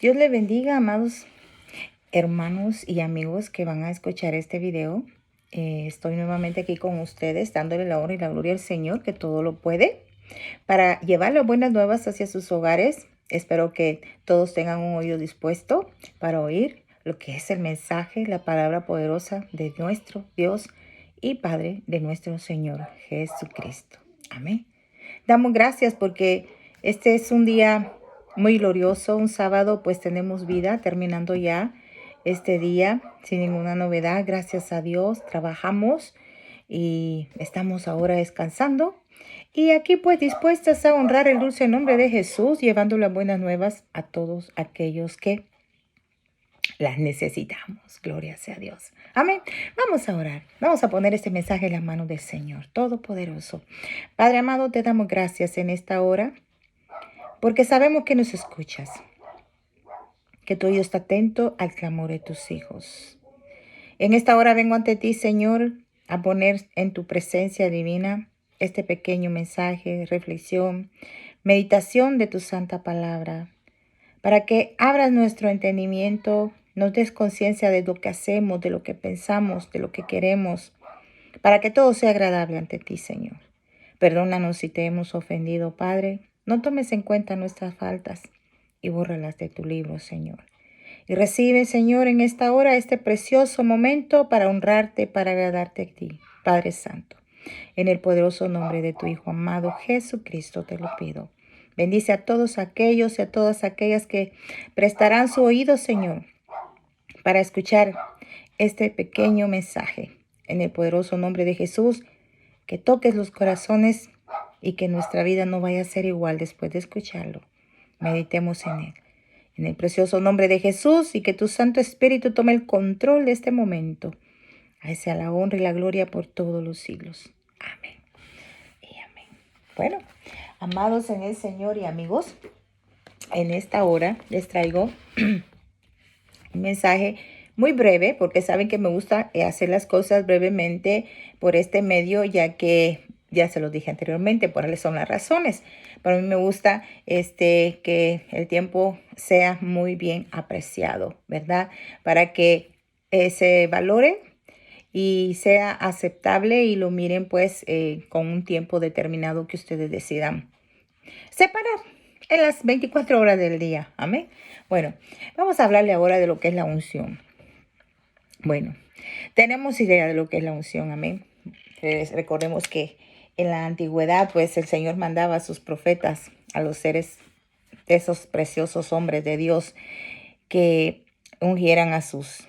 Dios le bendiga, amados hermanos y amigos que van a escuchar este video. Estoy nuevamente aquí con ustedes, dándole la honra y la gloria al Señor, que todo lo puede, para llevar las buenas nuevas hacia sus hogares. Espero que todos tengan un oído dispuesto para oír lo que es el mensaje, la palabra poderosa de nuestro Dios y Padre, de nuestro Señor Jesucristo. Amén. Damos gracias porque este es un día muy glorioso, un sábado, pues tenemos vida, terminando ya este día sin ninguna novedad. Gracias a Dios, trabajamos y estamos ahora descansando. Y aquí pues dispuestas a honrar el dulce nombre de Jesús, llevando las buenas nuevas a todos aquellos que las necesitamos. Gloria sea a Dios. Amén. Vamos a orar. Vamos a poner este mensaje en las manos del Señor Todopoderoso. Padre amado, te damos gracias en esta hora porque sabemos que nos escuchas, que tu oído está atento al clamor de tus hijos. En esta hora vengo ante ti, Señor, a poner en tu presencia divina este pequeño mensaje, reflexión, meditación de tu santa palabra, para que abras nuestro entendimiento, nos des conciencia de lo que hacemos, de lo que pensamos, de lo que queremos, para que todo sea agradable ante ti, Señor. Perdónanos si te hemos ofendido, Padre. No tomes en cuenta nuestras faltas y bórralas de tu libro, Señor. Y recibe, Señor, en esta hora este precioso momento para honrarte, para agradarte a ti, Padre Santo. En el poderoso nombre de tu Hijo amado Jesucristo te lo pido. Bendice a todos aquellos y a todas aquellas que prestarán su oído, Señor, para escuchar este pequeño mensaje. En el poderoso nombre de Jesús, que toques los corazones y que nuestra vida no vaya a ser igual después de escucharlo. Meditemos en él. En el precioso nombre de Jesús, y que tu Santo Espíritu tome el control de este momento. A él sea la honra y la gloria por todos los siglos. Amén y amén. Bueno, amados en el Señor y amigos, en esta hora les traigo un mensaje muy breve, porque saben que me gusta hacer las cosas brevemente por este medio, ya que ya se los dije anteriormente, por eso son las razones. Para mí me gusta que el tiempo sea muy bien apreciado, ¿verdad? Para que se valore y sea aceptable y lo miren pues con un tiempo determinado que ustedes decidan separar en las 24 horas del día. Amén. Bueno, vamos a hablarle ahora de lo que es la unción. Bueno, tenemos idea de lo que es la unción. Amén. Recordemos que en la antigüedad, pues el Señor mandaba a sus profetas, a los seres, esos preciosos hombres de Dios, que ungieran a sus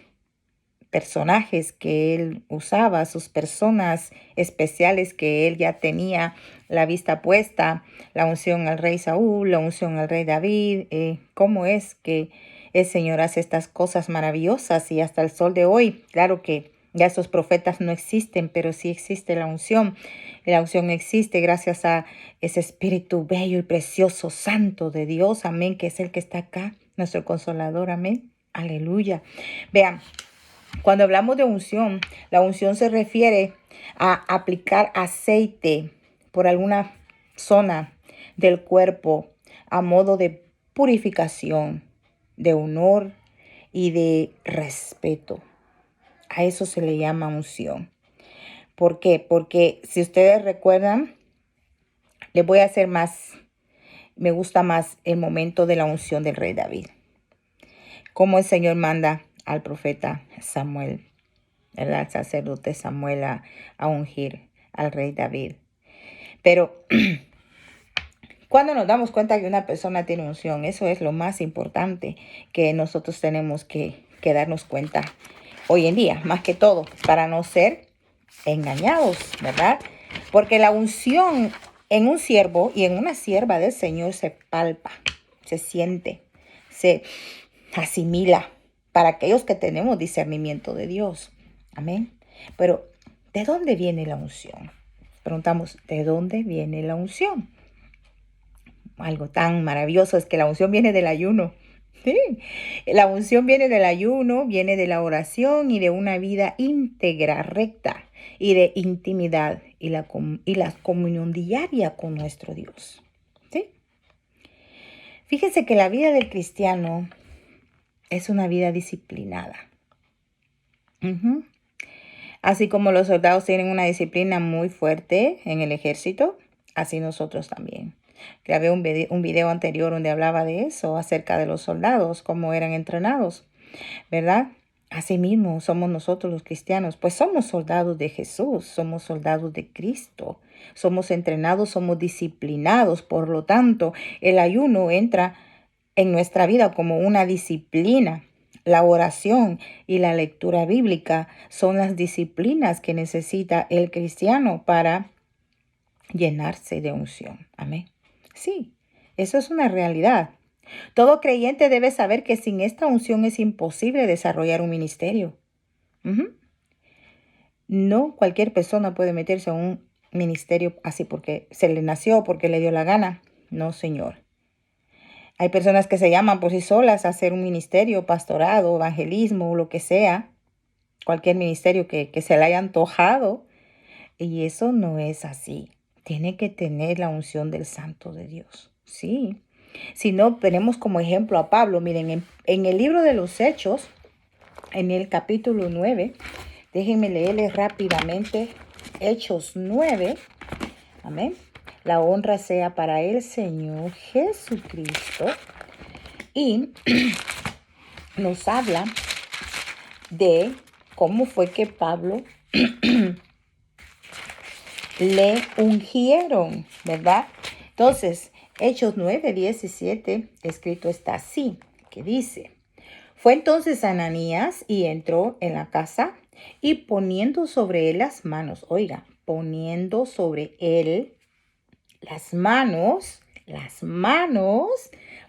personajes que él usaba, sus personas especiales que él ya tenía la vista puesta, la unción al rey Saúl, la unción al rey David. ¿Cómo es que el Señor hace estas cosas maravillosas? Y hasta el sol de hoy, claro que ya esos profetas no existen, pero sí existe la unción. La unción existe gracias a ese espíritu bello y precioso, santo de Dios, amén, que es el que está acá, nuestro consolador, amén, aleluya. Vean, cuando hablamos de unción, la unción se refiere a aplicar aceite por alguna zona del cuerpo a modo de purificación, de honor y de respeto. A eso se le llama unción. ¿Por qué? Porque si ustedes recuerdan, les voy a hacer me gusta más el momento de la unción del rey David. Cómo el Señor manda al profeta Samuel, ¿verdad? Al sacerdote Samuel a ungir al rey David. Pero cuando nos damos cuenta que una persona tiene unción, eso es lo más importante que nosotros tenemos que darnos cuenta hoy en día, más que todo, para no ser engañados, ¿verdad? Porque la unción en un siervo y en una sierva del Señor se palpa, se siente, se asimila para aquellos que tenemos discernimiento de Dios. Amén. Pero, ¿de dónde viene la unción? Preguntamos, ¿de dónde viene la unción? Algo tan maravilloso es que la unción viene del ayuno. Sí, la unción viene del ayuno, viene de la oración y de una vida íntegra, recta y de intimidad y la comunión diaria con nuestro Dios. ¿Sí? Fíjense que la vida del cristiano es una vida disciplinada. Ujú. Así como los soldados tienen una disciplina muy fuerte en el ejército, así nosotros también. Grabé un video anterior donde hablaba de eso, acerca de los soldados, cómo eran entrenados, ¿verdad? Asimismo, somos nosotros los cristianos, pues somos soldados de Jesús, somos soldados de Cristo, somos entrenados, somos disciplinados. Por lo tanto, el ayuno entra en nuestra vida como una disciplina. La oración y la lectura bíblica son las disciplinas que necesita el cristiano para llenarse de unción. Amén. Sí, eso es una realidad. Todo creyente debe saber que sin esta unción es imposible desarrollar un ministerio. Ujú. No cualquier persona puede meterse a un ministerio así porque se le nació, porque le dio la gana. No, señor. Hay personas que se llaman por sí solas a hacer un ministerio, pastorado, evangelismo o lo que sea, cualquier ministerio que se le haya antojado. Y eso no es así. Tiene que tener la unción del Santo de Dios. Sí. Si no, tenemos como ejemplo a Pablo. Miren, en el libro de los Hechos, en el capítulo 9, déjenme leerles rápidamente Hechos 9. Amén. La honra sea para el Señor Jesucristo. Y nos habla de cómo fue que Pablo le ungieron, ¿verdad? Entonces, Hechos 9:17, escrito está así, que dice: fue entonces Ananías y entró en la casa y poniendo sobre él las manos, oiga, poniendo sobre él las manos,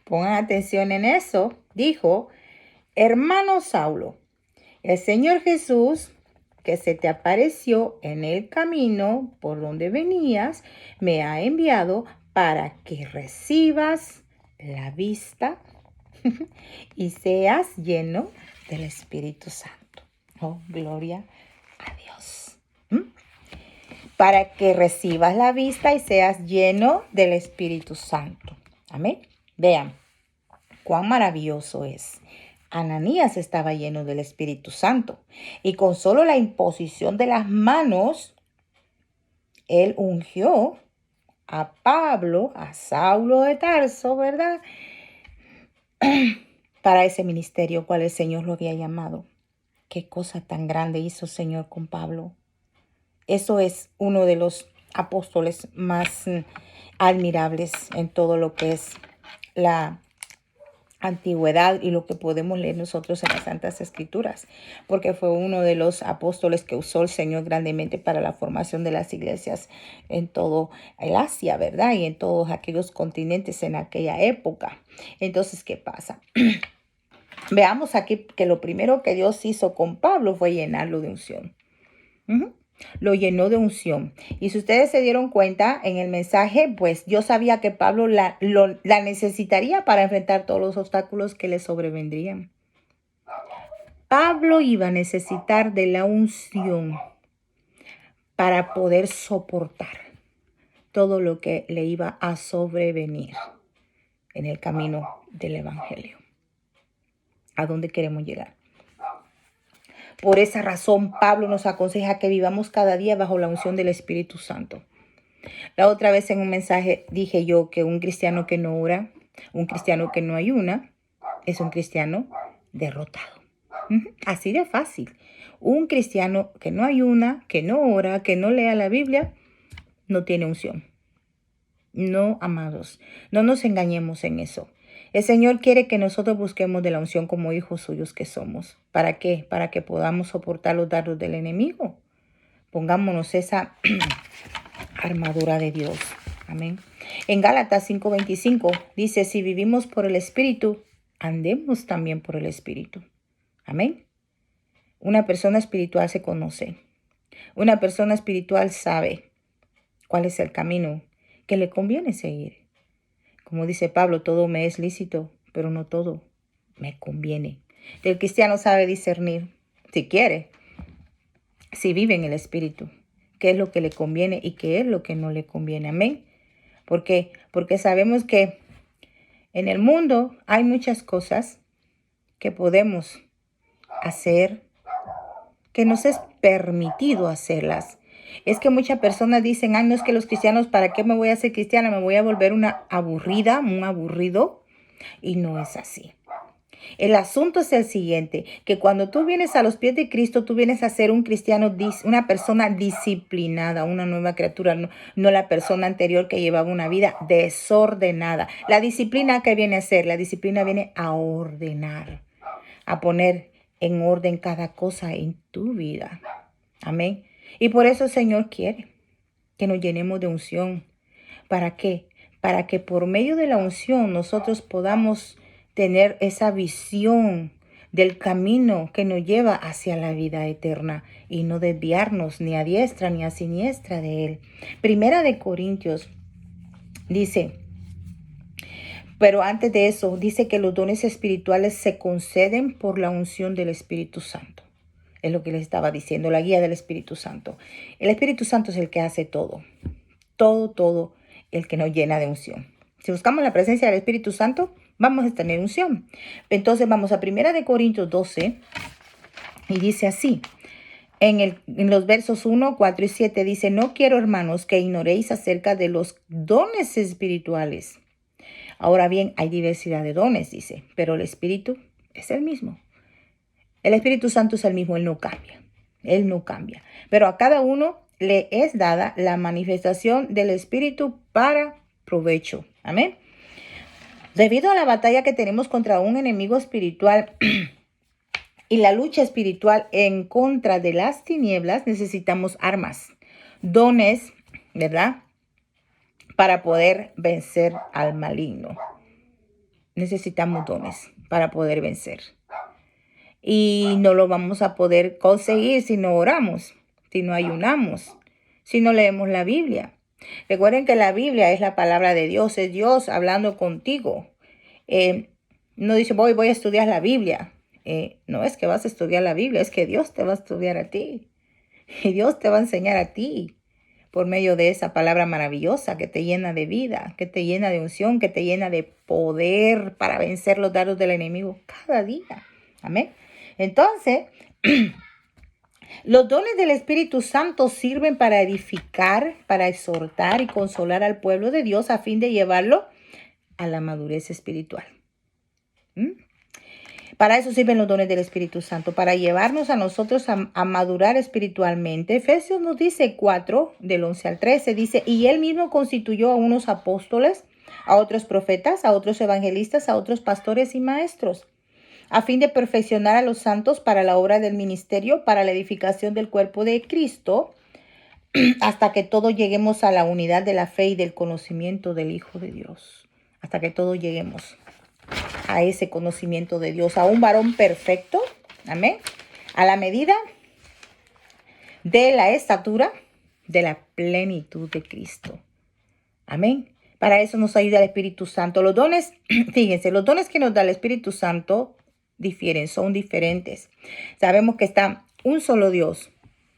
pongan atención en eso, dijo: hermano Saulo, el Señor Jesús, que se te apareció en el camino por donde venías, me ha enviado para que recibas la vista y seas lleno del Espíritu Santo. Oh, gloria a Dios. Para que recibas la vista y seas lleno del Espíritu Santo. Amén. Vean cuán maravilloso es. Ananías estaba lleno del Espíritu Santo y con solo la imposición de las manos, él ungió a Pablo, a Saulo de Tarso, ¿verdad? Para ese ministerio cual el Señor lo había llamado. Qué cosa tan grande hizo el Señor con Pablo. Eso es uno de los apóstoles más admirables en todo lo que es la antigüedad y lo que podemos leer nosotros en las Santas Escrituras, porque fue uno de los apóstoles que usó el Señor grandemente para la formación de las iglesias en todo el Asia, ¿verdad? Y en todos aquellos continentes en aquella época. Entonces, ¿qué pasa? Veamos aquí que lo primero que Dios hizo con Pablo fue llenarlo de unción. Lo llenó de unción. Y si ustedes se dieron cuenta en el mensaje, pues yo sabía que Pablo la necesitaría para enfrentar todos los obstáculos que le sobrevendrían. Pablo iba a necesitar de la unción para poder soportar todo lo que le iba a sobrevenir en el camino del evangelio. ¿A dónde queremos llegar? Por esa razón, Pablo nos aconseja que vivamos cada día bajo la unción del Espíritu Santo. La otra vez en un mensaje dije yo que un cristiano que no ora, un cristiano que no ayuna, es un cristiano derrotado. Así de fácil. Un cristiano que no ayuna, que no ora, que no lea la Biblia, no tiene unción. No, amados, no nos engañemos en eso. El Señor quiere que nosotros busquemos de la unción como hijos suyos que somos. ¿Para qué? Para que podamos soportar los dardos del enemigo. Pongámonos esa armadura de Dios. Amén. En Gálatas 5:25 dice: si vivimos por el Espíritu, andemos también por el Espíritu. Amén. Una persona espiritual se conoce. Una persona espiritual sabe cuál es el camino que le conviene seguir. Como dice Pablo, todo me es lícito, pero no todo me conviene. El cristiano sabe discernir, si quiere, si vive en el Espíritu, qué es lo que le conviene y qué es lo que no le conviene. Amén. ¿Por qué? Porque sabemos que en el mundo hay muchas cosas que podemos hacer, que nos es permitido hacerlas. Es que muchas personas dicen, ay, no es que los cristianos, ¿para qué me voy a hacer cristiana? Me voy a volver una aburrida, un aburrido. Y no es así. El asunto es el siguiente, que cuando tú vienes a los pies de Cristo, tú vienes a ser un cristiano, una persona disciplinada, una nueva criatura, no la persona anterior que llevaba una vida desordenada. La disciplina, ¿qué viene a ser? La disciplina viene a ordenar, a poner en orden cada cosa en tu vida. Amén. Y por eso el Señor quiere que nos llenemos de unción. ¿Para qué? Para que por medio de la unción nosotros podamos tener esa visión del camino que nos lleva hacia la vida eterna y no desviarnos ni a diestra ni a siniestra de él. Primera de Corintios dice, pero antes de eso, dice que los dones espirituales se conceden por la unción del Espíritu Santo. Es lo que les estaba diciendo, la guía del Espíritu Santo. El Espíritu Santo es el que hace todo, todo, el que nos llena de unción. Si buscamos la presencia del Espíritu Santo, vamos a tener unción. Entonces vamos a 1 Corintios 12 y dice así. En los versos 1, 4 y 7 dice, no quiero, hermanos, que ignoréis acerca de los dones espirituales. Ahora bien, hay diversidad de dones, dice, pero el Espíritu es el mismo. El Espíritu Santo es el mismo, Él no cambia. Él no cambia. Pero a cada uno le es dada la manifestación del Espíritu para provecho. Amén. Debido a la batalla que tenemos contra un enemigo espiritual y la lucha espiritual en contra de las tinieblas, necesitamos armas, dones, ¿verdad? Para poder vencer al maligno. Necesitamos dones para poder vencer. Y no lo vamos a poder conseguir si no oramos, si no ayunamos, si no leemos la Biblia. Recuerden que la Biblia es la palabra de Dios, es Dios hablando contigo. No dice, voy a estudiar la Biblia. No es que vas a estudiar la Biblia, es que Dios te va a estudiar a ti. Y Dios te va a enseñar a ti por medio de esa palabra maravillosa que te llena de vida, que te llena de unción, que te llena de poder para vencer los dardos del enemigo cada día. Amén. Entonces, los dones del Espíritu Santo sirven para edificar, para exhortar y consolar al pueblo de Dios a fin de llevarlo a la madurez espiritual. Para eso sirven los dones del Espíritu Santo, para llevarnos a nosotros a madurar espiritualmente. Efesios nos dice 4, del 11 al 13, dice, y Él mismo constituyó a unos apóstoles, a otros profetas, a otros evangelistas, a otros pastores y maestros, a fin de perfeccionar a los santos para la obra del ministerio, para la edificación del cuerpo de Cristo, hasta que todos lleguemos a la unidad de la fe y del conocimiento del Hijo de Dios. Hasta que todos lleguemos a ese conocimiento de Dios, a un varón perfecto, amén, a la medida de la estatura de la plenitud de Cristo. Amén. Para eso nos ayuda el Espíritu Santo. Los dones, fíjense, los dones que nos da el Espíritu Santo difieren, son diferentes. Sabemos que está un solo Dios,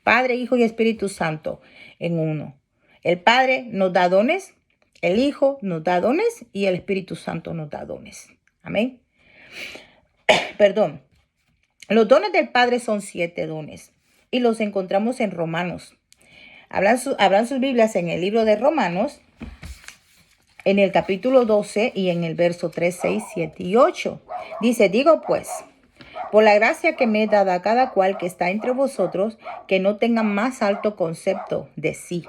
Padre, Hijo y Espíritu Santo en uno. El Padre nos da dones, el Hijo nos da dones y el Espíritu Santo nos da dones. Amén. Perdón. Los dones del Padre son 7 dones y los encontramos en Romanos. Abran sus Biblias en el libro de Romanos, en el capítulo 12 y en el verso 3, 6, 7 y 8. Dice, digo pues, por la gracia que me he dado a cada cual que está entre vosotros, que no tenga más alto concepto de sí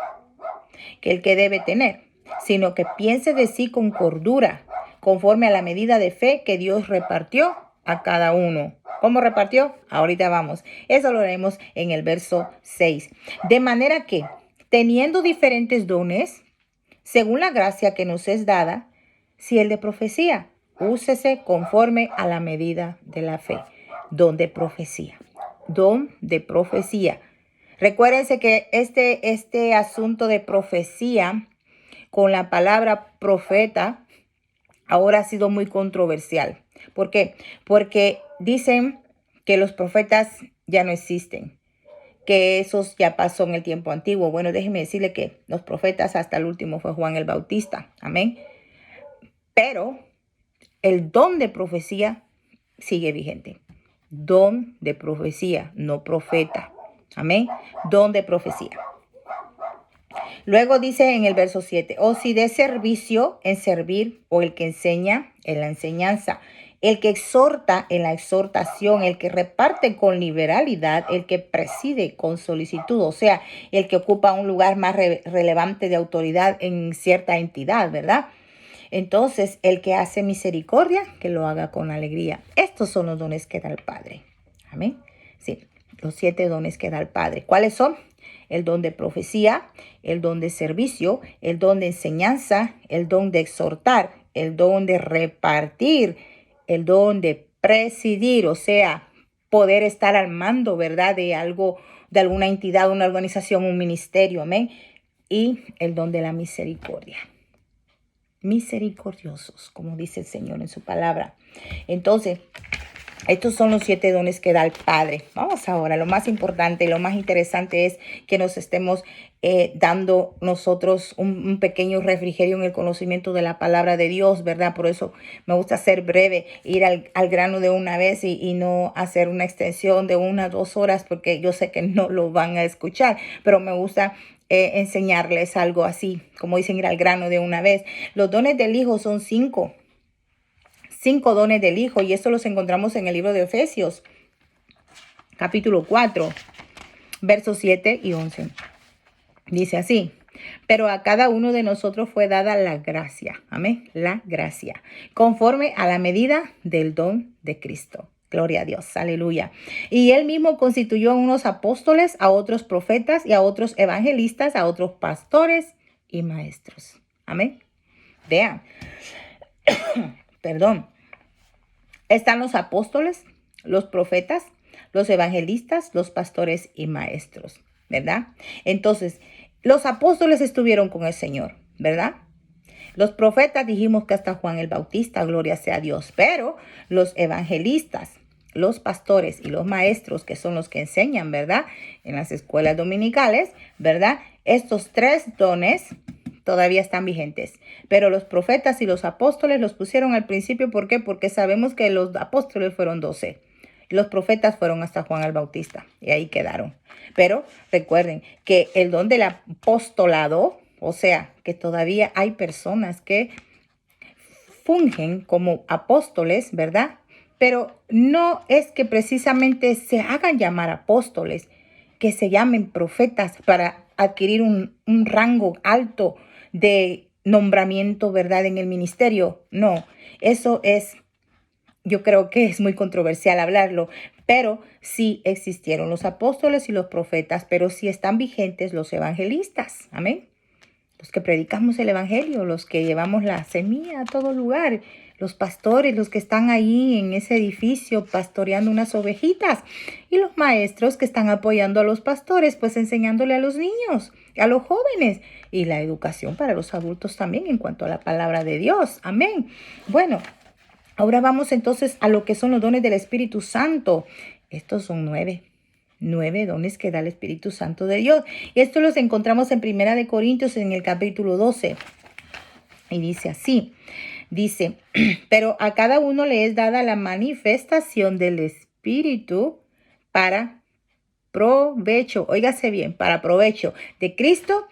que el que debe tener, sino que piense de sí con cordura, conforme a la medida de fe que Dios repartió a cada uno. ¿Cómo repartió? Ahorita vamos. Eso lo leemos en el verso 6. De manera que, teniendo diferentes dones, según la gracia que nos es dada, si el de profecía, úsese conforme a la medida de la fe. Don de profecía. Don de profecía. Recuérdense que este asunto de profecía con la palabra profeta ahora ha sido muy controversial. ¿Por qué? Porque dicen que los profetas ya no existen, que esos ya pasó en el tiempo antiguo. Bueno, déjeme decirle que los profetas hasta el último fue Juan el Bautista. Amén. Pero el don de profecía sigue vigente. Don de profecía, no profeta. Amén. Don de profecía. Luego dice en el verso 7, o si de servicio en servir, o el que enseña en la enseñanza, el que exhorta en la exhortación, el que reparte con liberalidad, el que preside con solicitud, o sea, el que ocupa un lugar más relevante de autoridad en cierta entidad, ¿verdad? Entonces, el que hace misericordia, que lo haga con alegría. Estos son los dones que da el Padre. Amén. Sí, los 7 dones que da el Padre. ¿Cuáles son? El don de profecía, el don de servicio, el don de enseñanza, el don de exhortar, el don de repartir, el don de presidir, o sea, poder estar al mando, ¿verdad? De algo, de alguna entidad, una organización, un ministerio, amén. Y el don de la misericordia. Misericordiosos, como dice el Señor en su palabra. Entonces, estos son los 7 dones que da el Padre. Vamos ahora, lo más importante, lo más interesante es que nos estemos dando nosotros un pequeño refrigerio en el conocimiento de la palabra de Dios, ¿verdad? Por eso me gusta ser breve, ir al grano de una vez y no hacer una extensión de 1 o 2 horas, porque yo sé que no lo van a escuchar, pero me gusta enseñarles algo así, como dicen, ir al grano de una vez. Los dones del Hijo son 5. 5 dones del Hijo, y esto los encontramos en el libro de Efesios, capítulo 4, versos 7 y 11. Dice así: pero a cada uno de nosotros fue dada la gracia, amén, la gracia, conforme a la medida del don de Cristo. Gloria a Dios, aleluya. Y él mismo constituyó a unos apóstoles, a otros profetas y a otros evangelistas, a otros pastores y maestros. Amén. Vean, perdón. Están los apóstoles, los profetas, los evangelistas, los pastores y maestros, ¿verdad? Entonces, los apóstoles estuvieron con el Señor, ¿verdad? Los profetas dijimos que hasta Juan el Bautista, gloria sea a Dios, pero los evangelistas, los pastores y los maestros, que son los que enseñan, ¿verdad? En las escuelas dominicales, ¿verdad? Estos 3 dones todavía están vigentes. Pero los profetas y los apóstoles los pusieron al principio. ¿Por qué? Porque sabemos que los apóstoles fueron 12. Los profetas fueron hasta Juan el Bautista y ahí quedaron. Pero recuerden que el don del apostolado, o sea, que todavía hay personas que fungen como apóstoles, ¿verdad? Pero no es que precisamente se hagan llamar apóstoles, que se llamen profetas para adquirir un rango alto de nombramiento, ¿verdad? En el ministerio. No, eso es, yo creo que es muy controversial hablarlo, pero sí existieron los apóstoles y los profetas, pero sí están vigentes los evangelistas. Amén. Los que predicamos el evangelio, los que llevamos la semilla a todo lugar, los pastores, los que están ahí en ese edificio pastoreando unas ovejitas, y los maestros que están apoyando a los pastores, pues enseñándole a los niños, a los jóvenes, y la educación para los adultos también en cuanto a la palabra de Dios. Amén. Bueno, ahora vamos entonces a lo que son los dones del Espíritu Santo. Estos son 9. 9 dones que da el Espíritu Santo de Dios. Y esto los encontramos en 1 Corintios en el capítulo 12. Y dice así, dice, pero a cada uno le es dada la manifestación del Espíritu para provecho, óigase bien, para provecho de Cristo,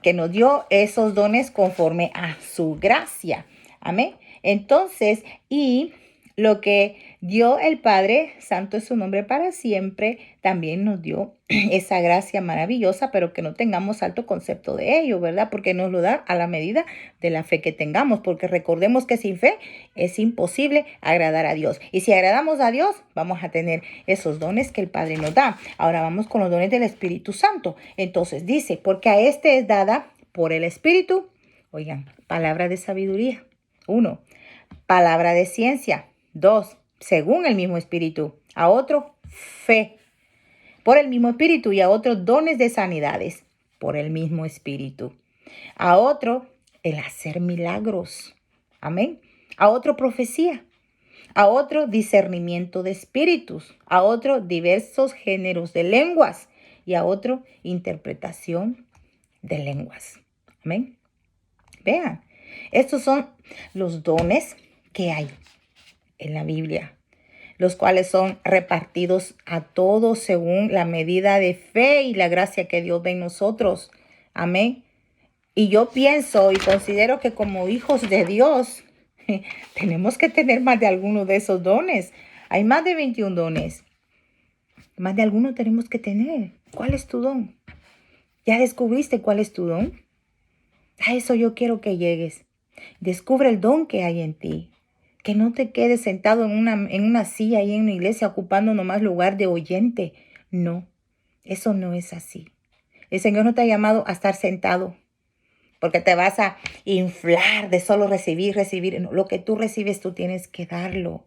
que nos dio esos dones conforme a su gracia. Amén. Entonces, y lo que dio el Padre, santo es su nombre para siempre, también nos dio esa gracia maravillosa, pero que no tengamos alto concepto de ello, ¿verdad? Porque nos lo da a la medida de la fe que tengamos, porque recordemos que sin fe es imposible agradar a Dios. Y si agradamos a Dios, vamos a tener esos dones que el Padre nos da. Ahora vamos con los dones del Espíritu Santo. Entonces dice, porque a este es dada por el Espíritu, oigan, palabra de sabiduría. 1, palabra de ciencia. 2, según el mismo Espíritu. A otro, fe, por el mismo Espíritu. Y a otro, dones de sanidades, por el mismo Espíritu. A otro, el hacer milagros. Amén. A otro, profecía. A otro, discernimiento de espíritus. A otro, diversos géneros de lenguas. Y a otro, interpretación de lenguas. Amén. Vean, estos son los dones que hay en la Biblia. los cuales son repartidos a todos según la medida de fe y la gracia que Dios ve en nosotros. Amén. Y yo pienso y considero que como hijos de Dios tenemos que tener más de alguno de esos dones. Hay más de 21 dones. Más de alguno tenemos que tener. ¿Cuál es tu don? ¿Ya descubriste cuál es tu don? A eso yo quiero que llegues. Descubre el don que hay en ti. Que no te quedes sentado en una silla y en una iglesia ocupando nomás lugar de oyente. No, eso no es así. El Señor no te ha llamado a estar sentado porque te vas a inflar de solo recibir, recibir. No, lo que tú recibes tú tienes que darlo.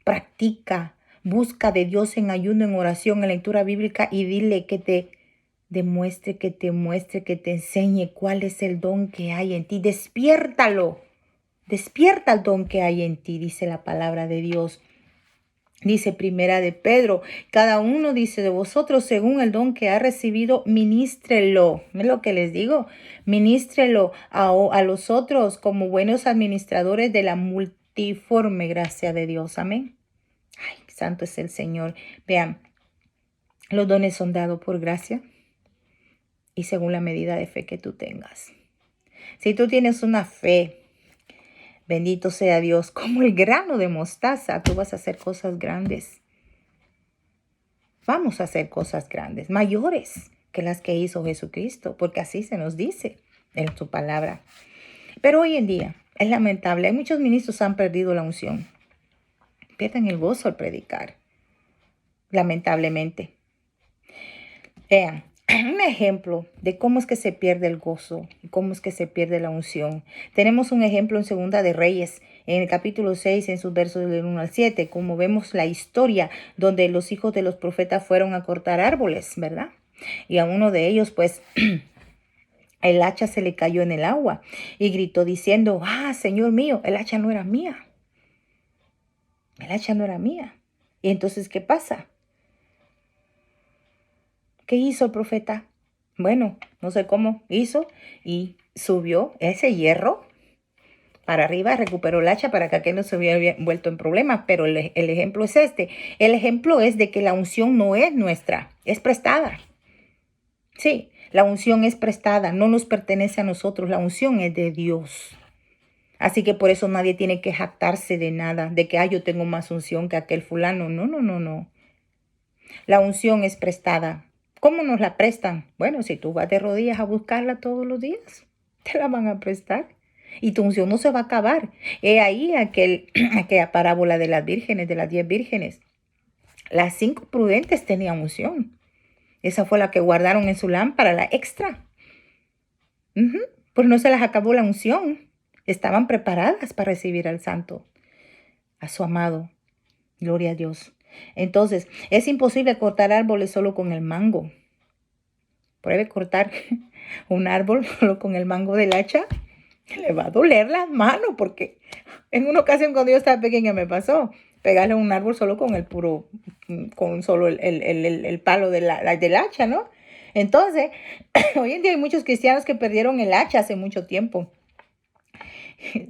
Practica, busca de Dios en ayuno, en oración, en lectura bíblica y dile que te demuestre, que te muestre, que te enseñe cuál es el don que hay en ti. Despiértalo. Despierta el don que hay en ti, dice la palabra de Dios. Dice Primera de Pedro, cada uno dice de vosotros según el don que ha recibido, ministrelo. ¿Es lo que les digo? Ministrelo a los otros como buenos administradores de la multiforme gracia de Dios. Amén. Ay, santo es el Señor. Vean, los dones son dados por gracia y según la medida de fe que tú tengas. Si tú tienes una fe, bendito sea Dios, como el grano de mostaza, tú vas a hacer cosas grandes. Vamos a hacer cosas grandes, mayores que las que hizo Jesucristo, porque así se nos dice en su palabra. Pero hoy en día es lamentable, hay muchos ministros que han perdido la unción, pierden el gozo al predicar, lamentablemente. Vean, un ejemplo de cómo es que se pierde el gozo y cómo es que se pierde la unción. Tenemos un ejemplo en Segunda de Reyes, en el capítulo 6, en sus versos del 1 al 7, como vemos la historia donde los hijos de los profetas fueron a cortar árboles, ¿verdad? Y a uno de ellos, pues, el hacha se le cayó en el agua y gritó diciendo, Señor mío, el hacha no era mía. El hacha no era mía. Y entonces, ¿qué pasa? ¿Qué hizo el profeta? Bueno, no sé cómo hizo y subió ese hierro para arriba, recuperó el hacha para que aquel no se hubiera vuelto en problemas. Pero el ejemplo es este. El ejemplo es de que la unción no es nuestra, es prestada. Sí, la unción es prestada, no nos pertenece a nosotros, la unción es de Dios. Así que por eso nadie tiene que jactarse de nada, de que yo tengo más unción que aquel fulano. No, no, no, no. La unción es prestada. ¿Cómo nos la prestan? Bueno, si tú vas de rodillas a buscarla todos los días, te la van a prestar. Y tu unción no se va a acabar. He ahí aquella parábola de las vírgenes, de las 10 vírgenes. Las 5 prudentes tenían unción. Esa fue la que guardaron en su lámpara, la extra. Pues no se las acabó la unción. Estaban preparadas para recibir al santo, a su amado. Gloria a Dios. Entonces, es imposible cortar árboles solo con el mango. Pruebe cortar un árbol solo con el mango del hacha. Le va a doler las manos porque en una ocasión cuando yo estaba pequeña me pasó pegarle a un árbol solo con el puro, con solo el palo del hacha, ¿no? Entonces, hoy en día hay muchos cristianos que perdieron el hacha hace mucho tiempo.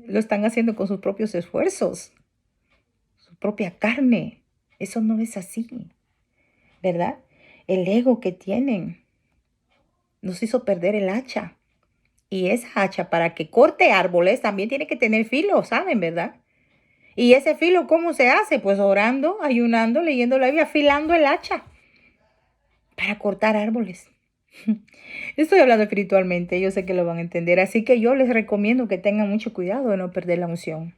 Lo están haciendo con sus propios esfuerzos, su propia carne. Eso no es así, ¿verdad? El ego que tienen nos hizo perder el hacha. Y esa hacha para que corte árboles también tiene que tener filo, ¿saben, verdad? Y ese filo, ¿cómo se hace? Pues orando, ayunando, leyendo la Biblia, afilando el hacha para cortar árboles. Estoy hablando espiritualmente, yo sé que lo van a entender. Así que yo les recomiendo que tengan mucho cuidado de no perder la unción.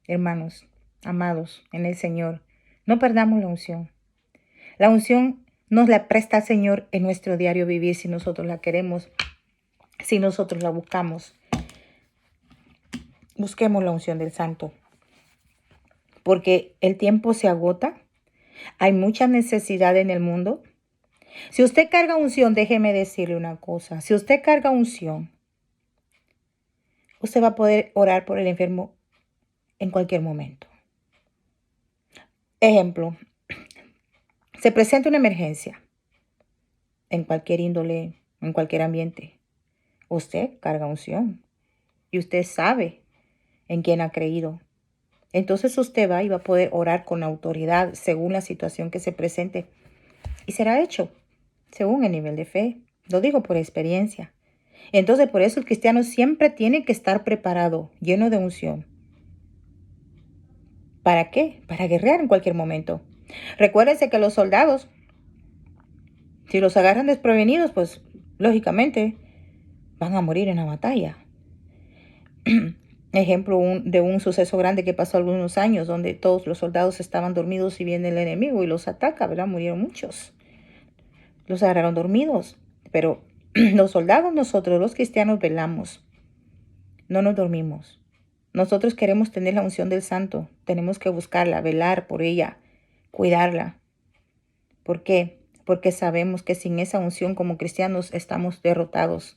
Hermanos, amados en el Señor, no perdamos la unción. La unción nos la presta el Señor en nuestro diario vivir si nosotros la queremos, si nosotros la buscamos. Busquemos la unción del Santo, porque el tiempo se agota. Hay mucha necesidad en el mundo. Si usted carga unción, déjeme decirle una cosa. Si usted carga unción, usted va a poder orar por el enfermo en cualquier momento. Ejemplo, se presenta una emergencia en cualquier índole, en cualquier ambiente. Usted carga unción y usted sabe en quién ha creído. Entonces usted va y va a poder orar con autoridad según la situación que se presente y será hecho según el nivel de fe. Lo digo por experiencia. Entonces por eso el cristiano siempre tiene que estar preparado, lleno de unción. ¿Para qué? Para guerrear en cualquier momento. Recuérdense que los soldados, si los agarran desprevenidos, pues lógicamente van a morir en la batalla. Ejemplo de un suceso grande que pasó algunos años, donde todos los soldados estaban dormidos y viene el enemigo y los ataca, ¿verdad? Murieron muchos. Los agarraron dormidos. Pero los soldados, nosotros, los cristianos, velamos. No nos dormimos. Nosotros queremos tener la unción del Santo. Tenemos que buscarla, velar por ella, cuidarla. ¿Por qué? Porque sabemos que sin esa unción como cristianos estamos derrotados.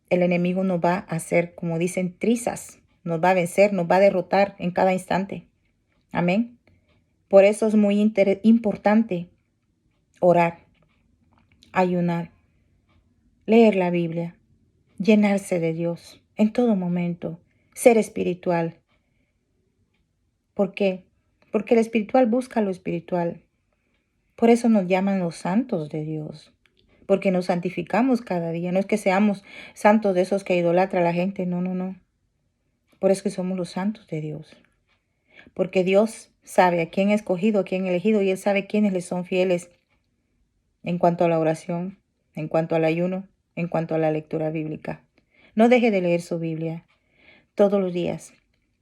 El enemigo nos va a hacer, como dicen, trizas. Nos va a vencer, nos va a derrotar en cada instante. Amén. Por eso es muy importante orar, ayunar, leer la Biblia, llenarse de Dios en todo momento, ser espiritual. ¿Por qué? Porque el espiritual busca lo espiritual. Por eso nos llaman los santos de Dios, porque nos santificamos cada día. No es que seamos santos de esos que idolatra a la gente, no, no, no. Por eso que somos los santos de Dios. Porque Dios sabe a quién ha escogido, a quién ha elegido, y Él sabe quiénes le son fieles en cuanto a la oración, en cuanto al ayuno, en cuanto a la lectura bíblica. No deje de leer su Biblia todos los días.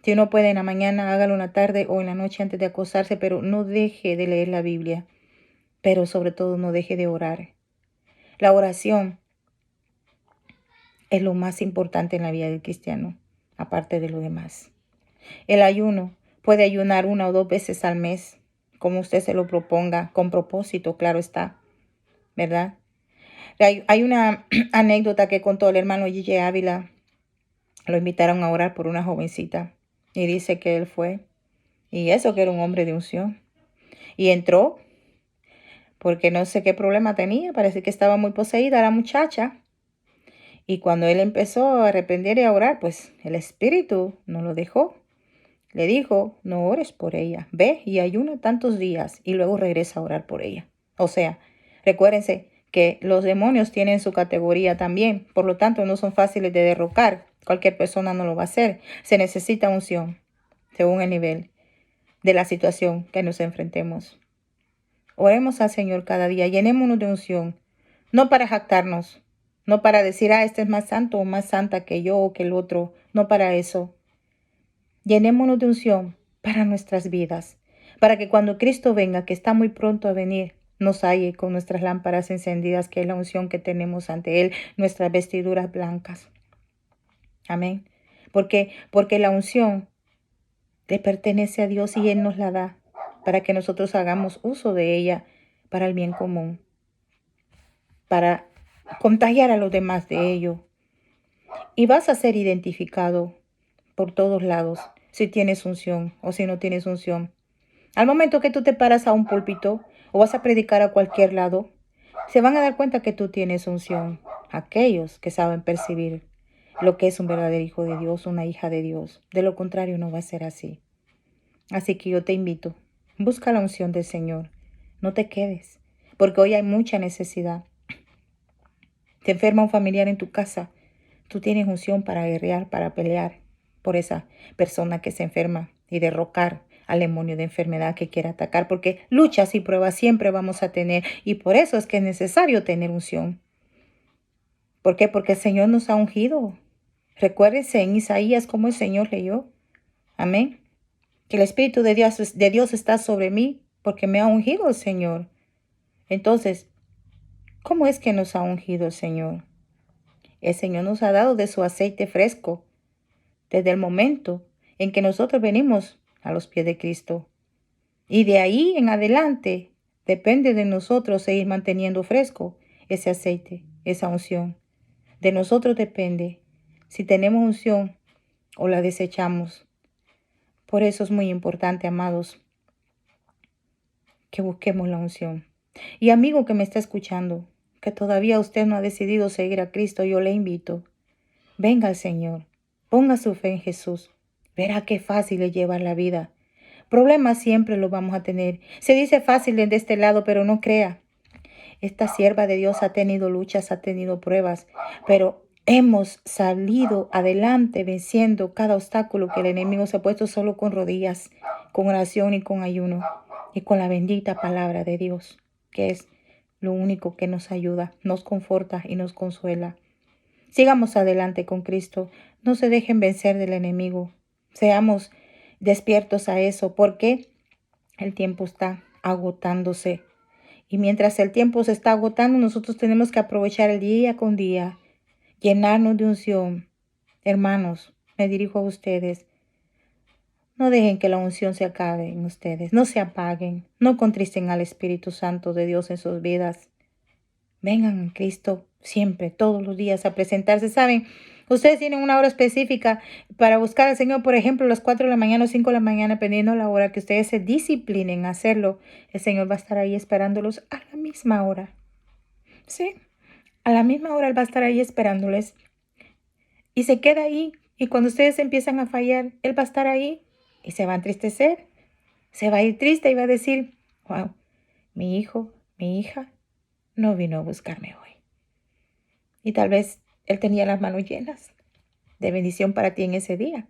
Si uno puede en la mañana, hágalo en la tarde o en la noche antes de acostarse, pero no deje de leer la Biblia. Pero sobre todo no deje de orar. La oración es lo más importante en la vida del cristiano, aparte de lo demás. El ayuno, puede ayunar 1 o 2 veces al mes, como usted se lo proponga, con propósito, claro está, ¿verdad? Hay una anécdota que contó el hermano Gigi Ávila. Lo invitaron a orar por una jovencita y dice que él fue, y eso que era un hombre de unción, y entró porque no sé qué problema tenía, parece que estaba muy poseída la muchacha. Y cuando él empezó a arrepentir y a orar, pues el espíritu no lo dejó. Le dijo, no ores por ella, ve y ayuna tantos días y luego regresa a orar por ella. O sea, recuérdense que los demonios tienen su categoría también, por lo tanto no son fáciles de derrocar. Cualquier persona no lo va a hacer. Se necesita unción, según el nivel de la situación que nos enfrentemos. Oremos al Señor cada día, llenémonos de unción, no para jactarnos, no para decir, este es más santo o más santa que yo o que el otro, no para eso. Llenémonos de unción para nuestras vidas, para que cuando Cristo venga, que está muy pronto a venir, nos halle con nuestras lámparas encendidas, que es la unción que tenemos ante Él, nuestras vestiduras blancas. Amén. Porque la unción le pertenece a Dios y Él nos la da para que nosotros hagamos uso de ella para el bien común, para contagiar a los demás de ello. Y vas a ser identificado por todos lados si tienes unción o si no tienes unción. Al momento que tú te paras a un púlpito o vas a predicar a cualquier lado, se van a dar cuenta que tú tienes unción. Aquellos que saben percibir lo que es un verdadero hijo de Dios, una hija de Dios. De lo contrario, no va a ser así. Así que yo te invito, busca la unción del Señor. No te quedes, porque hoy hay mucha necesidad. Te enferma un familiar en tu casa. Tú tienes unción para guerrear, para pelear por esa persona que se enferma y derrocar al demonio de enfermedad que quiera atacar, porque luchas y pruebas siempre vamos a tener, y por eso es que es necesario tener unción. ¿Por qué? Porque el Señor nos ha ungido. Recuérdense en Isaías cómo el Señor leyó. Amén. Que el Espíritu de Dios está sobre mí porque me ha ungido el Señor. Entonces, ¿cómo es que nos ha ungido el Señor? El Señor nos ha dado de su aceite fresco desde el momento en que nosotros venimos a los pies de Cristo. Y de ahí en adelante depende de nosotros seguir manteniendo fresco ese aceite, esa unción. De nosotros depende si tenemos unción o la desechamos. Por eso es muy importante, amados, que busquemos la unción. Y amigo que me está escuchando, que todavía usted no ha decidido seguir a Cristo, yo le invito, venga al Señor, ponga su fe en Jesús Verá qué fácil es llevar la vida. Problemas siempre los vamos a tener. Se dice fácil de este lado, pero no crea. Esta sierva de Dios ha tenido luchas, ha tenido pruebas, pero hemos salido adelante venciendo cada obstáculo que el enemigo se ha puesto solo con rodillas, con oración y con ayuno y con la bendita palabra de Dios, que es lo único que nos ayuda, nos conforta y nos consuela. Sigamos adelante con Cristo. No se dejen vencer del enemigo. Seamos despiertos a eso porque el tiempo está agotándose. Y mientras el tiempo se está agotando, nosotros tenemos que aprovechar el día con día, llenarnos de unción. Hermanos, me dirijo a ustedes. No dejen que la unción se acabe en ustedes. No se apaguen. No contristen al Espíritu Santo de Dios en sus vidas. Vengan a Cristo siempre, todos los días a presentarse. Saben, ustedes tienen una hora específica para buscar al Señor, por ejemplo, a las 4 de la mañana o 5 de la mañana, dependiendo la hora que ustedes se disciplinen a hacerlo. El Señor va a estar ahí esperándolos a la misma hora. Sí, a la misma hora Él va a estar ahí esperándoles. Y se queda ahí. Y cuando ustedes empiezan a fallar, Él va a estar ahí y se va a entristecer. Se va a ir triste y va a decir, wow, mi hijo, mi hija no vino a buscarme hoy. Y tal vez Él tenía las manos llenas de bendición para ti en ese día.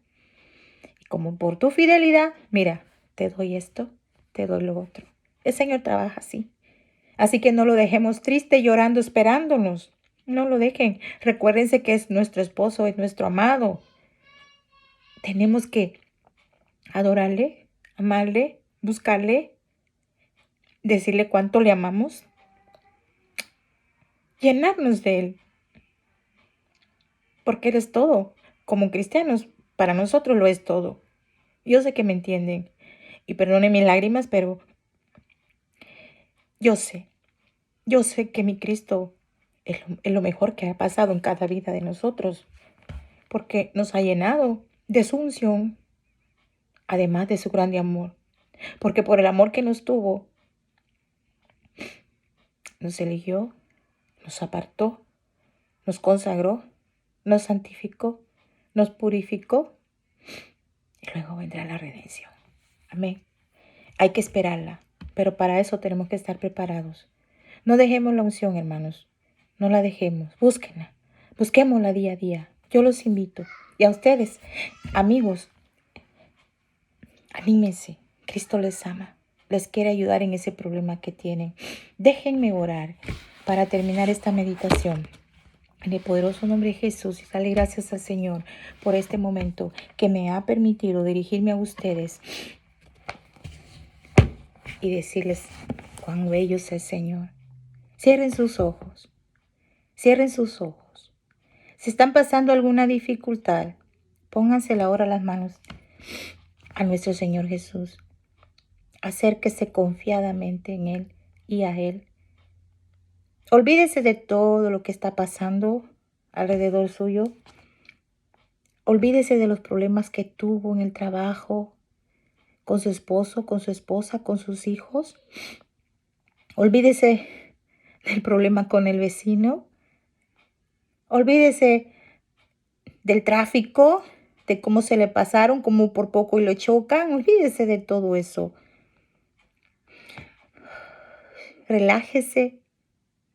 Y como por tu fidelidad, mira, te doy esto, te doy lo otro. El Señor trabaja así. Así que no lo dejemos triste, llorando, esperándonos. No lo dejen. Recuérdense que es nuestro esposo, es nuestro amado. Tenemos que adorarle, amarle, buscarle, decirle cuánto le amamos, llenarnos de Él. Porque Él es todo. Como cristianos, para nosotros lo es todo. Yo sé que me entienden. Y perdonen mis lágrimas, pero yo sé que mi Cristo es lo mejor que ha pasado en cada vida de nosotros. Porque nos ha llenado de su unción, además de su grande amor. Porque por el amor que nos tuvo, nos eligió, nos apartó, nos consagró, nos santificó, nos purificó y luego vendrá la redención. Amén. Hay que esperarla, pero para eso tenemos que estar preparados. No dejemos la unción, hermanos. No la dejemos. Búsquenla. Busquémosla día a día. Yo los invito. Y a ustedes, amigos, anímense. Cristo les ama. Les quiere ayudar en ese problema que tienen. Déjenme orar para terminar esta meditación. En el poderoso nombre de Jesús, y dale gracias al Señor por este momento que me ha permitido dirigirme a ustedes y decirles cuán bello es el Señor. Cierren sus ojos. Cierren sus ojos. Si están pasando alguna dificultad, póngansela ahora las manos a nuestro Señor Jesús. Acérquese confiadamente en Él y a Él. Olvídese de todo lo que está pasando alrededor suyo. Olvídese de los problemas que tuvo en el trabajo, con su esposo, con su esposa, con sus hijos. Olvídese del problema con el vecino. Olvídese del tráfico, de cómo se le pasaron, cómo por poco y lo chocan. Olvídese de todo eso. Relájese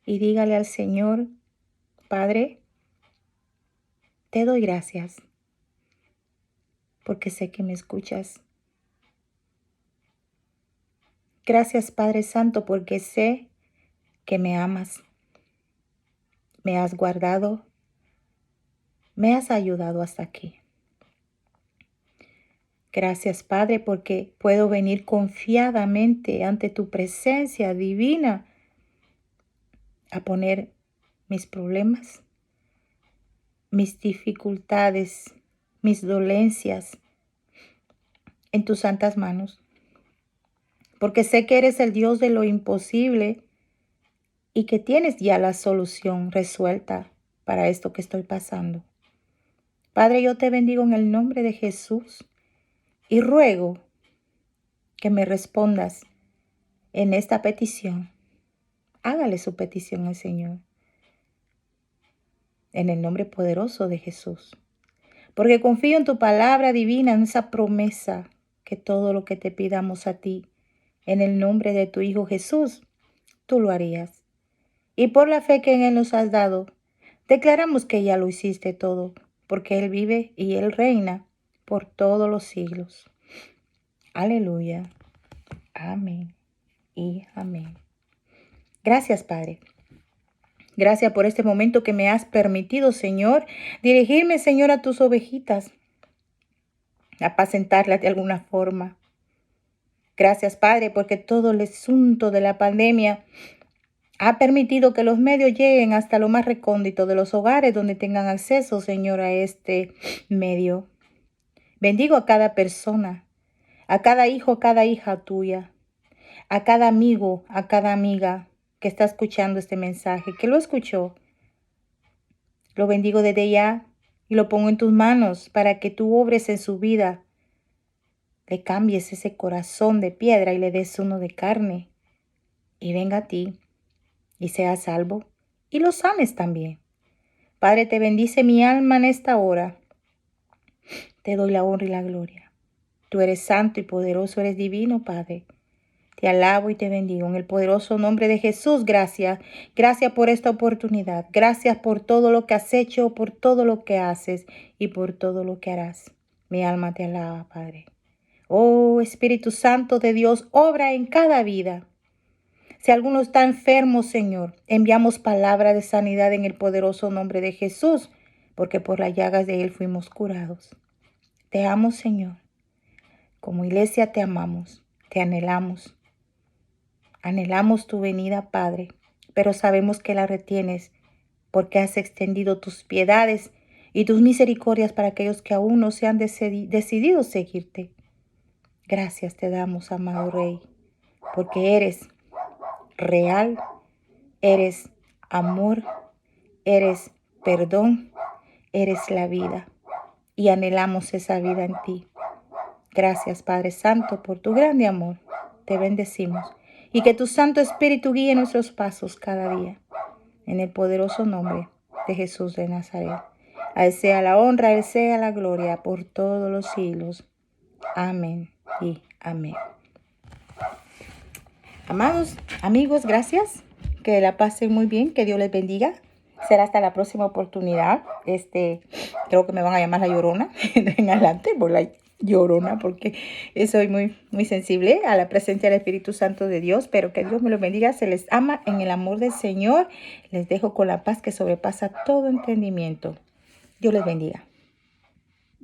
y dígale al Señor, Padre, te doy gracias porque sé que me escuchas. Gracias, Padre Santo, porque sé que me amas. Me has guardado, me has ayudado hasta aquí. Gracias, Padre, porque puedo venir confiadamente ante tu presencia divina a poner mis problemas, mis dificultades, mis dolencias en tus santas manos. Porque sé que eres el Dios de lo imposible y que tienes ya la solución resuelta para esto que estoy pasando. Padre, yo te bendigo en el nombre de Jesús y ruego que me respondas en esta petición. Hágale su petición al Señor. En el nombre poderoso de Jesús. porque confío en tu palabra divina, en esa promesa, que todo lo que te pidamos a ti, en el nombre de tu Hijo Jesús, tú lo harías. Y por la fe que en Él nos has dado, declaramos que ya lo hiciste todo, porque Él vive y Él reina por todos los siglos. Aleluya. Amén y amén. Gracias, Padre. Gracias por este momento que me has permitido, Señor, dirigirme, Señor, a tus ovejitas, apacentarlas de alguna forma. Gracias, Padre, porque todo el asunto de la pandemia ha permitido que los medios lleguen hasta lo más recóndito de los hogares donde tengan acceso, Señor, a este medio. Bendigo a cada persona, a cada hijo, a cada hija tuya, a cada amigo, a cada amiga que está escuchando este mensaje, que lo escuchó. Lo bendigo desde ya y lo pongo en tus manos para que tú obres en su vida. Le cambies ese corazón de piedra y le des uno de carne. Y venga a ti y sea salvo y lo sanes también. Padre, te bendice mi alma en esta hora. Te doy la honra y la gloria. Tú eres santo y poderoso, eres divino, Padre. Te alabo y te bendigo en el poderoso nombre de Jesús. Gracias. Gracias por esta oportunidad. Gracias por todo lo que has hecho, por todo lo que haces y por todo lo que harás. Mi alma te alaba, Padre. Oh, Espíritu Santo de Dios, obra en cada vida. Si alguno está enfermo, Señor, enviamos palabra de sanidad en el poderoso nombre de Jesús, porque por las llagas de Él fuimos curados. Te amo, Señor. Como iglesia te amamos, te anhelamos. Anhelamos tu venida, Padre, pero sabemos que la retienes porque has extendido tus piedades y tus misericordias para aquellos que aún no se han decidido seguirte. Gracias te damos, amado Rey, porque eres real, eres amor, eres perdón, eres la vida y anhelamos esa vida en ti. Gracias, Padre Santo, por tu grande amor. Te bendecimos y que tu Santo Espíritu guíe nuestros pasos cada día. En el poderoso nombre de Jesús de Nazaret. A Él sea la honra, a Él sea la gloria por todos los siglos. Amén y amén. Amados amigos, gracias. Que la pasen muy bien. Que Dios les bendiga. Será hasta la próxima oportunidad. Creo que me van a llamar la Llorona en adelante por la Llorona, porque soy muy sensible a la presencia del Espíritu Santo de Dios. Pero que Dios me los bendiga. Se les ama en el amor del Señor. Les dejo con la paz que sobrepasa todo entendimiento. Dios les bendiga.